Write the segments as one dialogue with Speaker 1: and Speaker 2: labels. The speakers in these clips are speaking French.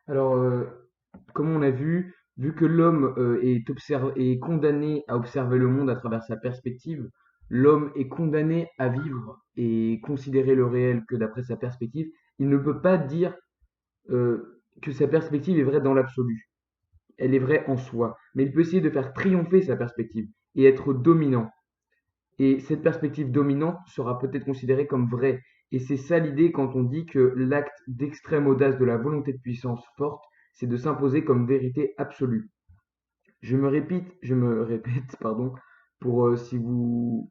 Speaker 1: Alors, comme on a vu que l'homme est condamné à observer le monde à travers sa perspective, l'homme est condamné à vivre et considérer le réel que d'après sa perspective. Il ne peut pas dire que sa perspective est vraie dans l'absolu. Elle est vraie en soi. Mais il peut essayer de faire triompher sa perspective et être dominant. Et cette perspective dominante sera peut-être considérée comme vraie. Et c'est ça l'idée quand on dit que l'acte d'extrême audace de la volonté de puissance forte, c'est de s'imposer comme vérité absolue. Je me répète, pardon, pour si mon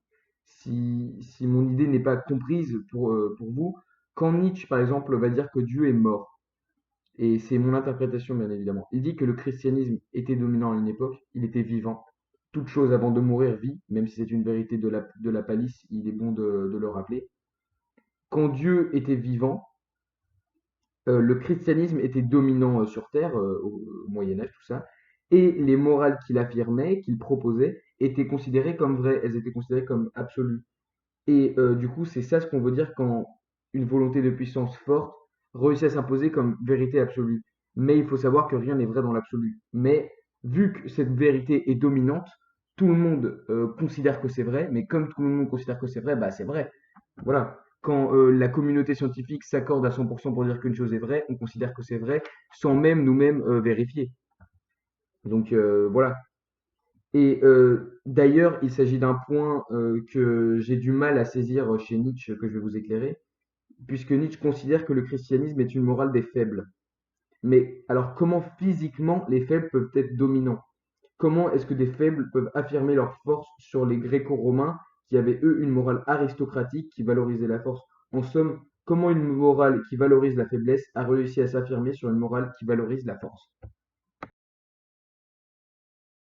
Speaker 1: idée n'est pas comprise pour vous, quand Nietzsche, par exemple, va dire que Dieu est mort, et c'est mon interprétation, bien évidemment. Il dit que le christianisme était dominant à une époque, il était vivant. Toute chose avant de mourir vit, même si c'est une vérité de la palisse, il est bon de le rappeler. Quand Dieu était vivant, le christianisme était dominant sur Terre, au Moyen Âge, tout ça, et les morales qu'il affirmait, qu'il proposait, étaient considérées comme vraies, elles étaient considérées comme absolues. Et du coup, c'est ça ce qu'on veut dire quand une volonté de puissance forte réussit à s'imposer comme vérité absolue. Mais il faut savoir que rien n'est vrai dans l'absolu. Mais vu que cette vérité est dominante, tout le monde considère que c'est vrai, mais comme tout le monde considère que c'est vrai, bah c'est vrai. Voilà. Quand la communauté scientifique s'accorde à 100% pour dire qu'une chose est vraie, on considère que c'est vrai sans même nous-mêmes vérifier. Donc voilà. Et d'ailleurs, il s'agit d'un point que j'ai du mal à saisir chez Nietzsche, que je vais vous éclairer, puisque Nietzsche considère que le christianisme est une morale des faibles. Mais alors, comment physiquement les faibles peuvent être dominants? Comment est-ce que des faibles peuvent affirmer leur force sur les Gréco-romains qui avaient, eux, une morale aristocratique qui valorisait la force? En somme, comment une morale qui valorise la faiblesse a réussi à s'affirmer sur une morale qui valorise la force?